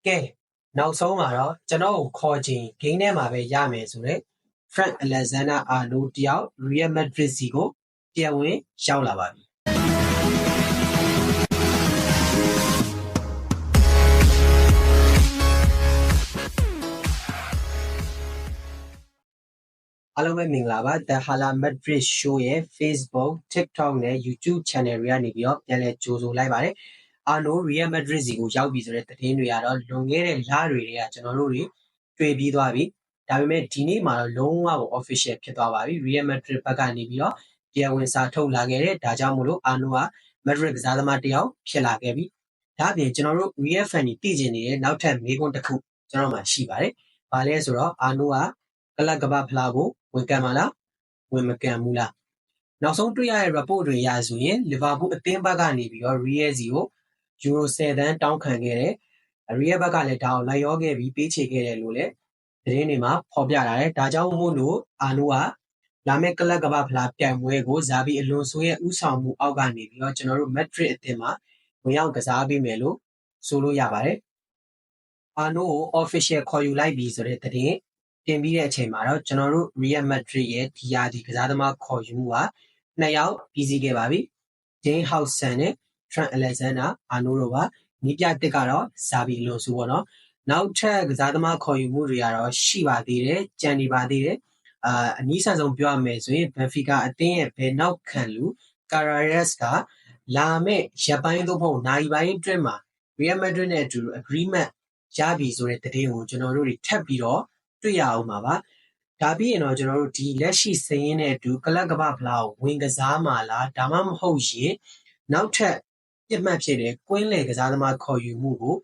ကဲနောက်ဆုံးမှာတော့ကျွန်တော်ကိုခေါ်ချင်ဂိမ်းထဲမှာပဲရမယ်ဆိုတော့ Trent Alexander-Arnold တယောက် Real Madrid စီကိုတရားဝင်ရောက်လာပါပြီအားလုံးပဲမင်္ဂလာပါ The Hala Madrid Show ရဲ့ Facebook, TikTok နဲ့ YouTube Channel တွေကနေပြီးတော့ပြန်လည်ကြိုဆိုလိုက်ပါတယ်Arnold Real Madrid စီကိုရောက်ပြီဆိုတဲ့သတင်းတွေကတော့လွန်ခဲ့တဲ့လတွေကကျွန်တော်တို့တွေတွေ့ပြီးသွားပြီဒါပေမဲ့ဒီနေ့မှာတော့လုံးဝကို official ဖြစ်သွားပါပြီ Real Madrid ဘက်ကနေပြီးတော့တရားဝင်စာထုတ်လာခဲ့တဲ့ဒါကြောင့်မို့လို့ Arnold က Madrid ကစားသမားတစ်ယောက်ဖြစ်လာခဲ့ပြီဒါအပြင်ကျွန်တော်တို့ Real fan တွေသိကျင်နေတဲ့နောက်ထပ်မေးခွန်းတစ်ခုကျွန်တော်မှရှိပါတယ်ဘာလဲဆိုတော့ Arnold ကကလပ်ကပဖလားကိုဝင်ကန်မလားဝင်မကန်ဘူးလားနောက်ဆုံးတွေ့ရတဲ့ report တွေရဆိုရင် Liverpool အသင်းဘက်ကနေပြီးတော့ Real စီကိုယူရို10 သန်းတောင်းခံခဲ့တယ်။ Real ဘက်ကလည်းဒါကိုလိုက်ရောခဲ့ပြီးပေးချေခဲ့တယ်လို့လည်းသတင်းတွေမှာဖော်ပြလာတယ်။ဒါကြောင့်မို့လို့အာနိုကလာမယ့်ကလပ်ကမ္ဘာဖလားပြိုင်ပွဲကိုဇာဘီအလွန်ဆိုရဲ့ဥဆောင်မှုအောက်ကနေပြီးတော့ကျွန်တော်တို့ Madrid အသင်းမှာဝင်ရောက်ကစားပေးမယ်လို့ဆိုလို့ရပါတယ်။အာနိုကို official ခေါ်ယူလိုက်ပြီဆိုတဲ့သတင်းတင်ပြီးတဲ့အချိန်မှာတော့ကျွန်တော်တို့ Real Madrid ရဲ့ဒီယာဒီကစားသမားခေါ်ယူမှုက2ယောက်ပြီးစီးခဲ့ပါပြီ။ Jane Housen နဲ့Trent Alexander-Arnold တို့ပါနီးပြတစ်ကတော့ဇာဘီအလွန်ဆိုပေါ့နော်နောက်ထပ်ကစားသမားခေါ်ယူမှုတွေကတော့ရှိပါသေးတယ်ကြံနေပါသေးတယ်အနည်းဆန်ဆုံးပြောရမယ်ဆိုရင် Benfica အသင်းရဲ့ဘယ်နောက်ခံလူ Carreras ကလာမယ့်ရက်ပိုင်းသို့မဟုတ်နိုင်ပိုင်းအတွင်းမှာ Real Madrid နဲ့အတူ agreement ရပြီဆိုတဲ့သတင်းကိုကျွန်တော်တို့တွေထပ်ပြီးတော့တွေ့ရအောင်ပါဒါပြီးရင်တော့ကျွန်တော်တို့ဒီလက်ရှိစရင်းနဲ့အတူကလပ်ကမ္ဘာဖလားကိုဝင်ကစားမှာလားဒါမှမဟုတ်ရင်နောက်ထပ်ပြတ်မှတ်ဖြစ်တဲ့ကွင်းလေကစားသမားခေါ်ယူမှုကို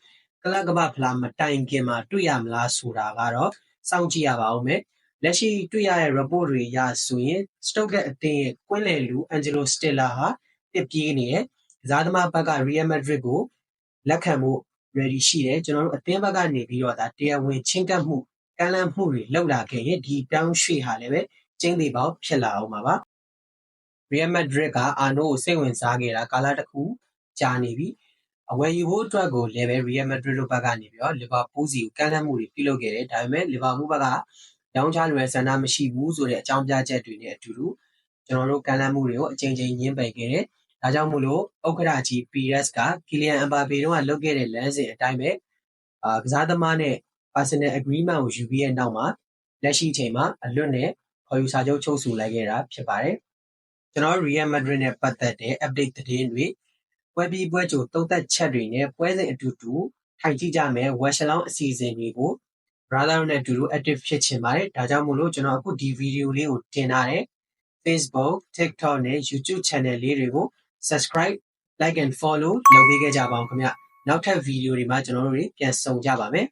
ကလပ်ကမ္ဘာဖလားမတိုင်ခင်မှာတွေ့ရမလားဆိုတာကတော့စောင့်ကြည့်ရပါဦးမယ်လက်ရှိတွေ့ရတဲ့ report တွေရဆိုရင် Stoke အသင်းရဲ့ကွင်းလေလူ Angelo Stella ဟာပြပြေးနေတယ်ကစားသမားဘက်က Real Madrid ကိုလက်ခံဖို့ ready ရှိတယ်ကျွန်တော်တို့အသင်းဘက်ကနေပြီးတော့ဒါတရားဝင်ချင်းကပ်မှုကမ်းလှမ်းမှုတွေလောက်လာခဲ့ရင်ဒီတောင်းရွှေ့ဟာလည်းပဲကျင်းသေးပေါက်ဖြစ်လာအောင်ပါReal Madrid ကအာနိုကိုစိတ်ဝင်စားခဲ့တာကာလတစ်ခုကြာနေပြီအဝယ်ယူဖို့အတွက်ကိုလည်းပဲ Real Madrid တို့ဘက်ကနေပြီးတော့ Liverpool စီကိုကမ်းလှမ်းမှုတွေပြုလုပ်ခဲ့တယ်ဒါပေမဲ့ Liverpool ဘက်ကရောင်းချလွယ်ဆန္ဒမရှိဘူးဆိုတဲ့အကြောင်းပြချက်တွေနဲ့အတူတူကျွန်တော်တို့ကမ်းလှမ်းမှုတွေကိုအချိန်ချင်းညှင်းပယ်ခဲ့တယ်ဒါကြောင့်မို့လို့ဥက္ကဋ္ဌကြီး Pires က Kylian Mbappe တို့ကလုပ်ခဲ့တဲ့လမ်းစဉ်အတိုင်းပဲကစားသမားနဲ့ personal agreement ကိုယူပြီးတဲ့နောက်မှာလက်ရှိအချိန်မှာအလွတ်နဲ့ခေါ်ယူစာချုပ်ချုပ်ဆိုလိုက်ခဲ့တာဖြစ်ပါတယ်ကျွန်တော် Real Madrid နဲ့ပတ်သက်တဲ့ update သတင်းတွေပွဲပြီးပွဲကြိုသုံးသက်ချက်တွေနဲ့ပွဲစဉ်အတူတူထိုင်ကြည့်ကြမယ်ဝက်ရှလောင်းအစီအစဉ်တွေကို brother နဲ့အတူတူ active ဖြစ်ချင်ပါတယ်ဒါကြောင့်မို့လို့ကျွန်တော်အခုဒီ video လေးကိုတင်ထားတဲ့ Facebook, TikTok နဲ့ YouTube channel လေးတွေကို subscribe, like and follow လုပ်ပေးခဲ့ကြပါအောင်ခင်ဗျနောက်ထပ် video တွေမှာကျွန်တော်တို့တွေပြန်ဆုံကြပါမယ်